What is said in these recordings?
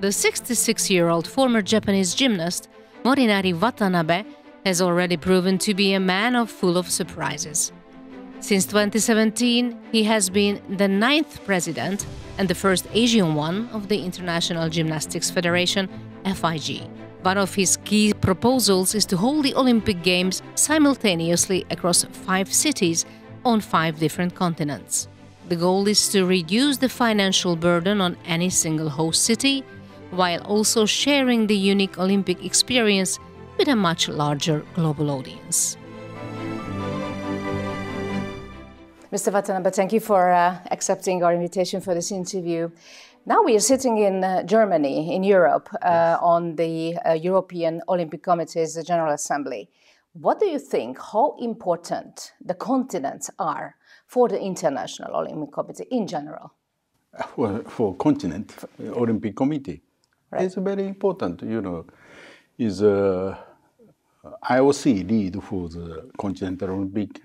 The 66-year-old former Japanese gymnast, Morinari Watanabe, has already proven to be a man full of surprises. Since 2017, he has been the 9th president and the first Asian one of the International Gymnastics Federation, FIG. One of his key proposals is to hold the Olympic Games simultaneously across 5 cities on 5 different continents. The goal is to reduce the financial burden on any single host city, while also sharing the unique Olympic experience with a much larger global audience. Mr. Watanabe, thank you for accepting our invitation for this interview. Now we are sitting in Germany, in Europe, on the European Olympic Committee's General Assembly. What do you think, how important the continents are for the International Olympic Committee in general? Well, for continent, Olympic Committee, right. It's very important, you know, is IOC lead for the Continental Olympic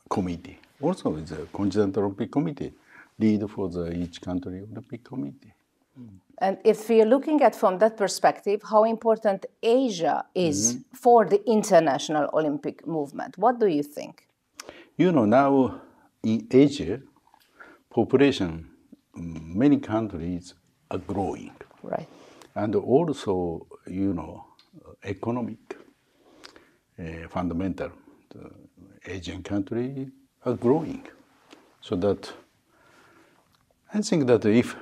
Committee. Also, it's a Continental Olympic Committee lead for each country Olympic Committee. And if we are looking at from that perspective, how important Asia is for the international Olympic movement, what do you think? You know, now in Asia, population, many countries are growing. Right. And also, you know, economic, fundamental, the Asian countries are growing. So that I think that if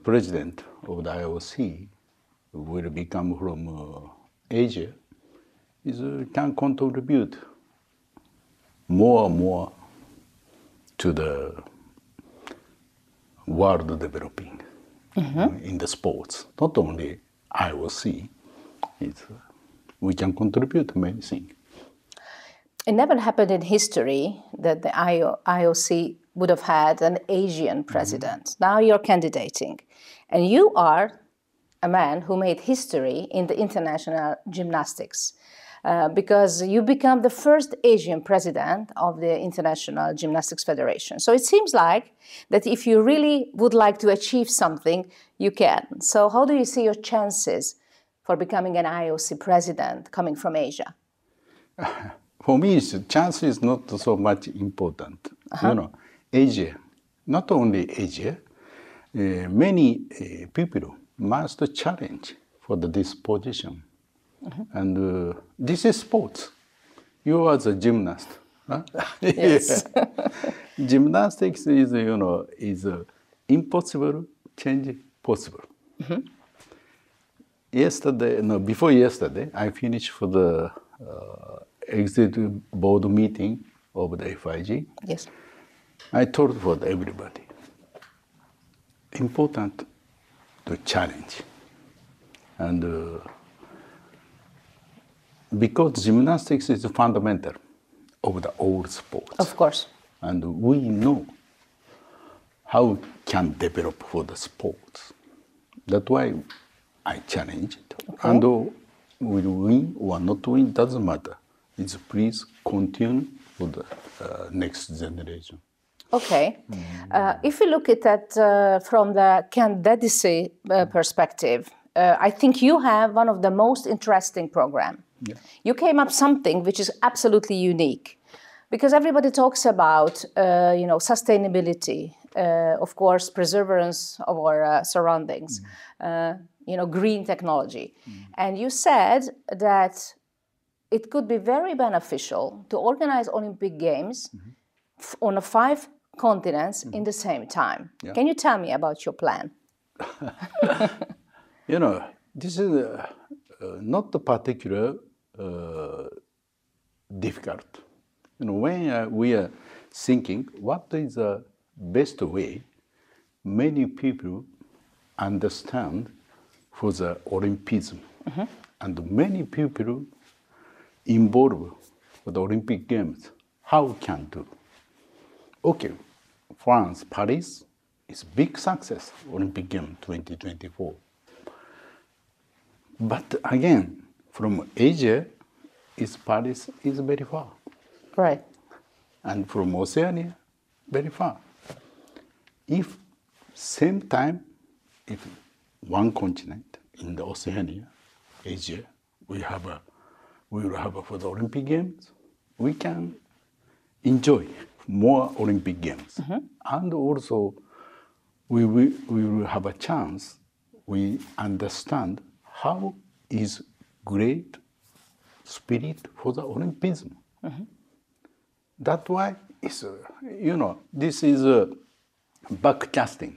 president of the IOC will become from Asia, can contribute more and more to the world developing in the sports. Not only IOC, we can contribute many things. It never happened in history that the IOC would have had an Asian president. Now you're candidating, and you are a man who made history in the international gymnastics because you become the first Asian president of the International Gymnastics Federation. So it seems like that if you really would like to achieve something, you can. So how do you see your chances for becoming an IOC president coming from Asia? For me, the chance is not so much important. You know, Asia, not only Asia, many people must challenge for this position. And this is sports. You are the gymnast. Huh? Yes. Gymnastics is, you know, is impossible, change possible. Yesterday, no, before yesterday, I finished for the executive board meeting of the FIG. Yes. I told for everybody, important to challenge. And because gymnastics is fundamental of the old sports. Of course. And we know how can develop for the sports. That's why I challenge it. Okay. And we win or not win, doesn't matter. It's please continue for the next generation. Okay. If we look at that from the candidacy perspective, I think you have one of the most interesting programs. Yeah. You came up something which is absolutely unique, because everybody talks about you know, sustainability, of course, preservance of our surroundings, you know, green technology, and you said that it could be very beneficial to organize Olympic Games on 5 continents in the same time. Yeah. Can you tell me about your plan? You know, this is not the particular difficult. You know, when we are thinking what is the best way, many people understand for the Olympism, and many people involved with the Olympic Games. How can do? Okay, France, Paris is big success, Olympic Games 2024. But again, from Asia, Paris is very far. Right. And from Oceania, very far. if same time, if one continent in the Oceania, Asia, we will have for the Olympic Games, we can enjoy more Olympic Games. And also, we will have a chance, we understand how is great spirit for the Olympism. That's why it's, this is backcasting.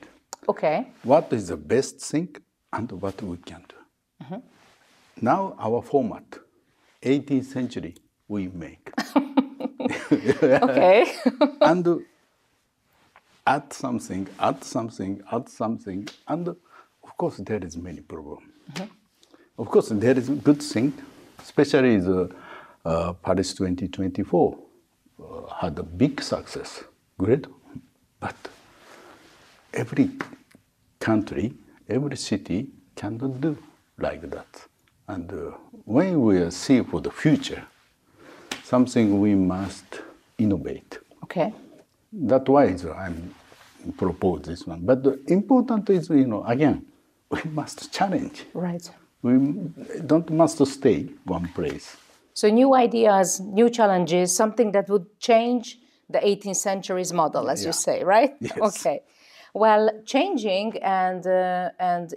Okay. What is the best thing and what we can do. Now our format, 18th century, we make. Okay. And add something, and of course there is many problems. Of course there is good thing, especially the Paris 2024 had a big success, great, but every country, every city cannot do like that. And when we see for the future, something we must innovate. Okay. That's why I'm propose this one. But the important is, again, we must challenge. Right. We must stay one place. So new ideas, new challenges, something that would change the 18th century's model, as you say, right? Yes. Okay. Well, changing and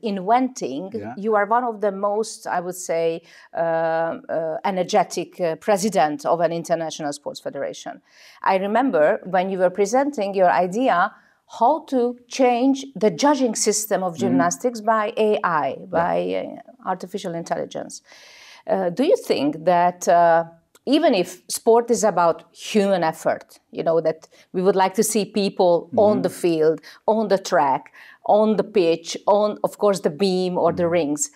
inventing, you are one of the most, I would say, energetic president of an international sports federation. I remember when you were presenting your idea how to change the judging system of gymnastics by AI, by artificial intelligence. Do you think that even if sport is about human effort, that we would like to see people on the field, on the track, on the pitch, on, of course, the beam or the rings,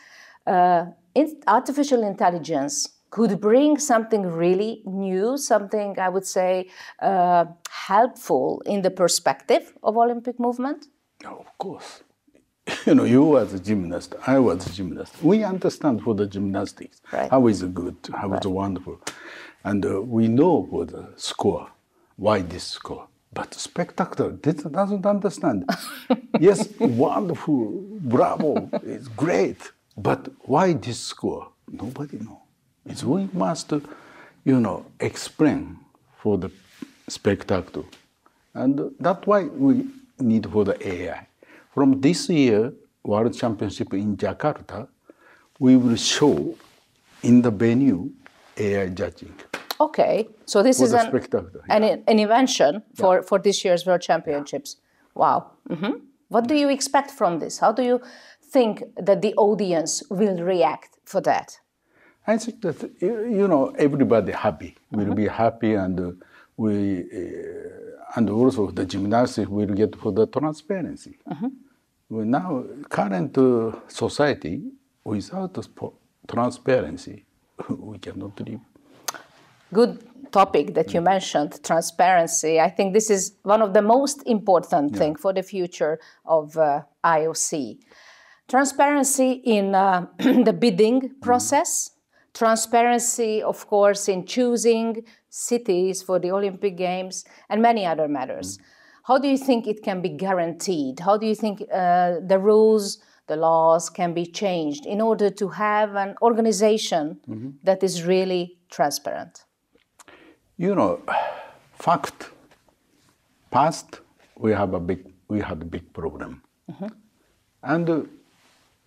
artificial intelligence could bring something really new, something, I would say, helpful in the perspective of Olympic movement? Of course. You was a gymnast, I was a gymnast. We understand for the gymnastics, how is it good, how is it wonderful. And we know for the score, why this score. But spectator doesn't understand. Yes, wonderful, bravo, it's great. But why this score? Nobody knows. It's we must, explain for the spectator. And that's why we need for the AI. From this year, World Championship in Jakarta, we will show in the venue AI judging. Okay, so this is an invention for this year's World Championships. Wow. What do you expect from this? How do you think that the audience will react for that? I think that, everybody happy, will be happy, and and also the gymnastics will get for the transparency. Well, now, current society, without transparency, we cannot live. Good topic that you mentioned, transparency. I think this is one of the most important things for the future of IOC. Transparency in the bidding process, transparency, of course, in choosing cities for the Olympic Games, and many other matters. How do you think it can be guaranteed? How do you think the rules, the laws can be changed in order to have an organization that is really transparent? Past we had a big problem, and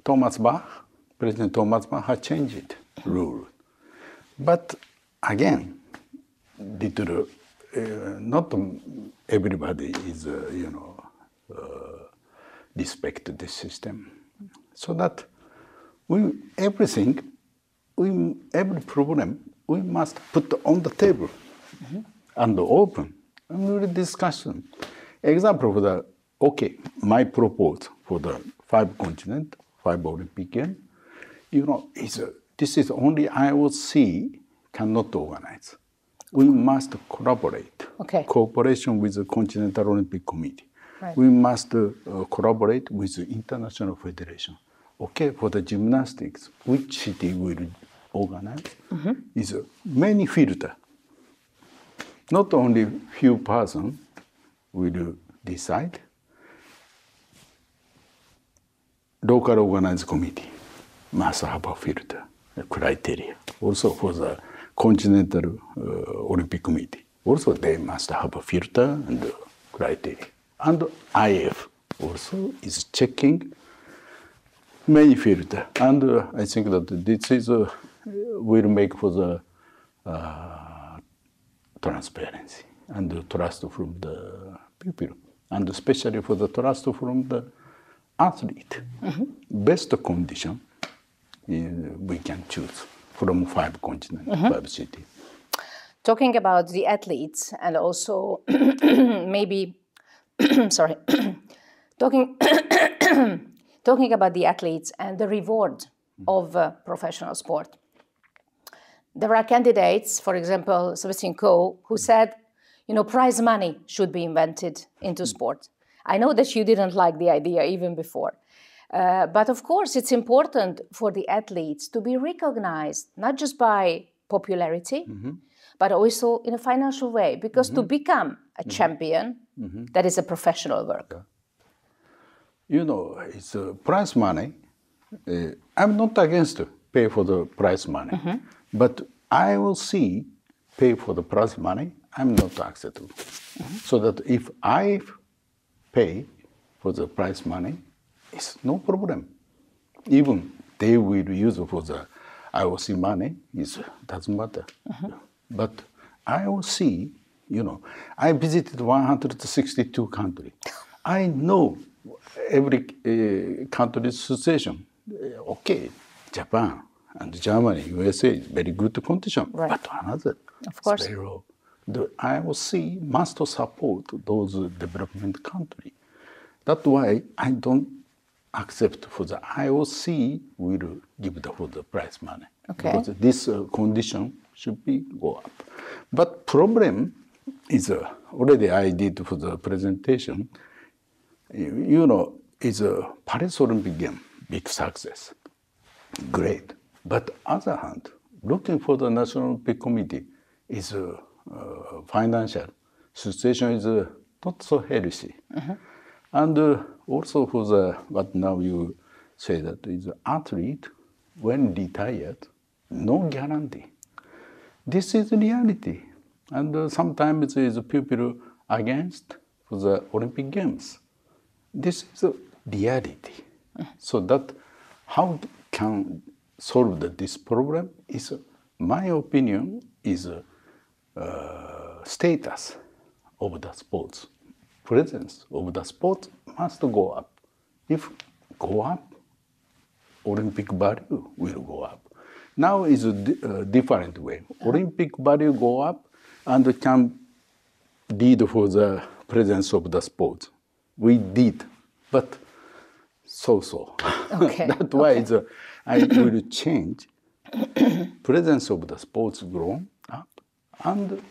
Thomas Bach, President Thomas Bach, had changed rule, but again, not everybody is respect the system, so that every problem we must put on the table and open and really discussion. Example for my proposal for the 5 continent, 5 Olympic Games, this is only IOC cannot organize. We must collaborate. Cooperation with the Continental Olympic Committee. We must collaborate with the International Federation. For the gymnastics, which city will organize is many filter. Not only few persons will decide. local organized committee must have a filter criteria. Also for the Continental Olympic Committee, also they must have a filter and criteria. And IF also is checking many filter. And I think that this is will make for the transparency and the trust from the people, and especially for the trust from the athlete. Best condition we can choose from 5 continents, 5 cities. Talking about the athletes and also maybe, sorry, talking about the athletes and the reward of professional sport. There are candidates, for example, Csisztu, who said, you know, prize money should be invented into sport. I know that you didn't like the idea even before. But of course, it's important for the athletes to be recognized, not just by popularity, but also in a financial way, because to become a champion, that is a professional work. You know, it's prize money. I'm not against pay for the prize money, but I will see pay for the prize money, I'm not acceptable. So that if I pay for the prize money, it's no problem. Even they will use for the IOC money, it doesn't matter. But IOC, you know, I visited 162 countries. I know every country's situation. Okay, Japan and Germany, USA is very good condition, but another of course. Is very low. The IOC must support those development countries. That's why I don't accept for the IOC will give for the prize money. Okay. Because this condition should be go up. But problem is already I did for the presentation. You know, it's a Paris Olympic game, big success, great. But other hand, looking for the National Olympic Committee is financial situation is not so healthy. And also for the, what now you say that is athlete, when retired, no guarantee. This is reality. And sometimes is people against for the Olympic Games. This is a reality. So that how can solve this problem is, my opinion, is status of the sports. Presence of the sport must go up. If go up, Olympic value will go up. Now is a different way. Olympic value go up and can lead for the presence of the sport. We did, but so-so. Okay. That's why it's I will change. Presence of the sports grown up and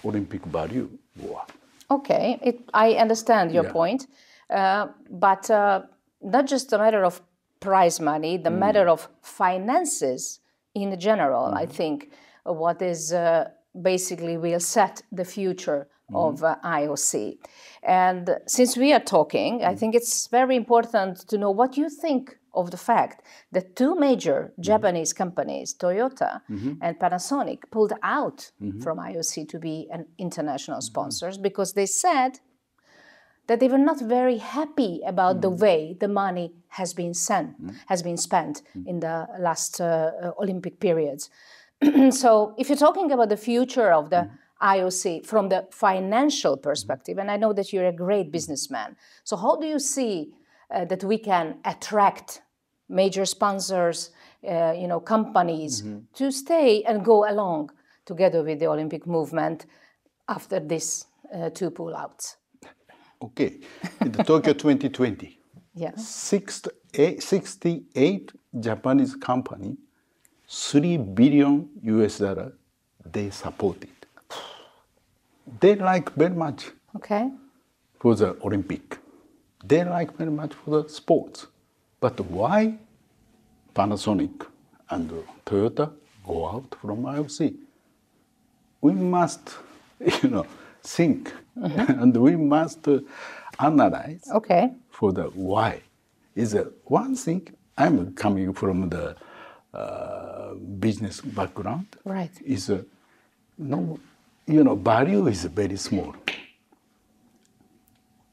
Olympic value go up. Okay, I understand your point, but not just a matter of prize money, the matter of finances in general, I think, what is basically will set the future of IOC. And since we are talking, I think it's very important to know what you think of the fact that 2 major Japanese companies, Toyota and Panasonic, pulled out from IOC to be an international sponsors because they said that they were not very happy about the way the money has been spent in the last Olympic periods. So if you're talking about the future of the IOC from the financial perspective, and I know that you're a great businessman, so how do you see that we can attract major sponsors, companies to stay and go along together with the Olympic movement after this 2 pullouts? Okay, in the Tokyo 2020, 68 Japanese company, $3 billion US, they supported. They like very much for the Olympic. They like very much for the sports. But why Panasonic and Toyota go out from IOC? We must, think, and we must analyze for the why. is one thing. I'm coming from the business background. Right. Is no, you know, value is very small.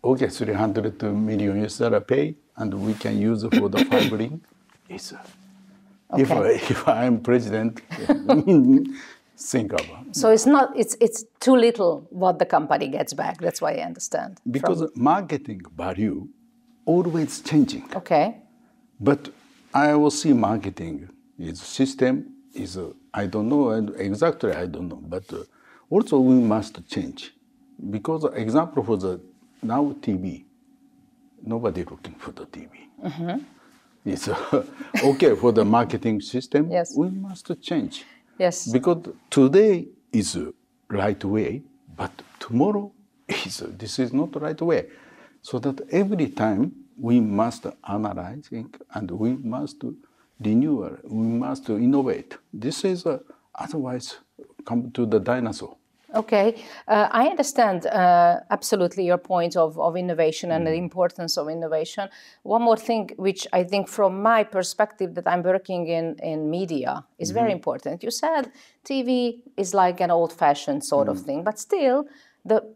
Okay, 300 million US dollar pay, and we can use it for the fibering. Is Okay. if I'm president, think about. So it's not, it's too little what the company gets back. That's why I understand. Because marketing value always changing. Okay. But I will see marketing is system is I don't know exactly, I don't know, but also we must change, because example for the now TV, nobody looking for the TV. Mm-hmm. It's okay for the marketing system. Yes. We must change. Yes. Because today is right way, but tomorrow is this is not the right way. So that every time we must analyze and we must renew, we must innovate. This is otherwise come to the dinosaur. Okay, I understand absolutely your point of innovation and the importance of innovation. One more thing, which I think from my perspective that I'm working in media is very important. You said TV is like an old-fashioned sort of thing, but still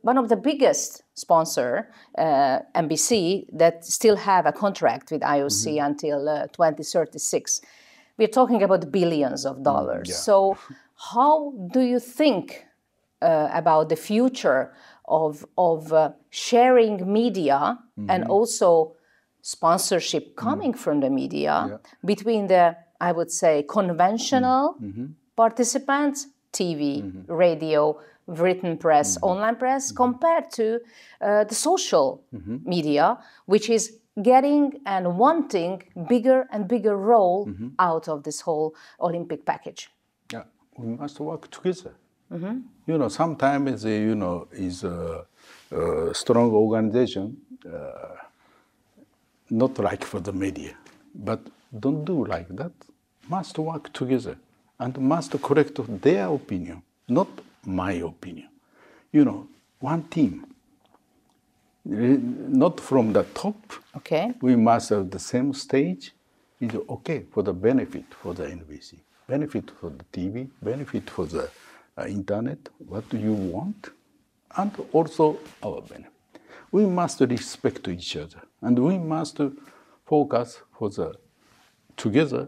one of the biggest sponsor, NBC, that still have a contract with IOC until 2036. We're talking about billions of dollars. Yeah. So how do you think about the future of sharing media and also sponsorship coming from the media between the, I would say, conventional participants, TV, radio, written press, online press, compared to the social media, which is getting and wanting bigger and bigger role out of this whole Olympic package? Yeah, we must work together. You know, sometimes you know is a strong organization, not like for the media, but don't do like that. Must work together and must correct their opinion, not my opinion. You know, one team, not from the top. Okay. We must have the same stage. Is okay for the benefit for the NBC, benefit for the TV, benefit for the internet, what do you want, and also our benefit. We must respect each other, and we must focus for the together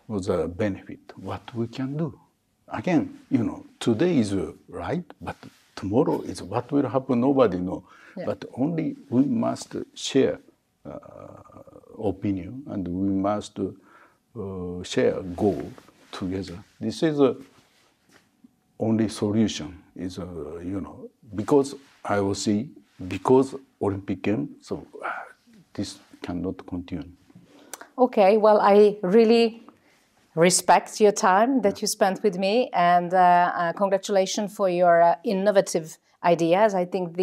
for the benefit, what we can do. Again, you know, today is right, but tomorrow is what will happen, nobody knows. Yeah. But only we must share opinion, and we must share goal together. This is only solution is, you know, because I will see, because Olympic Games, so this cannot continue. Okay, well, I really respect your time that you spent with me, and congratulations for your innovative ideas. I think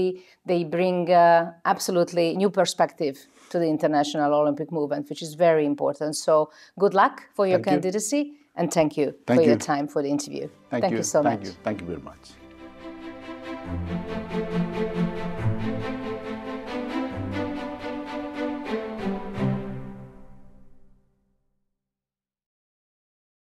they bring absolutely new perspective to the international Olympic movement, which is very important. So good luck for your candidacy. And thank you for your time for the interview. Thank you so much. Thank you very much.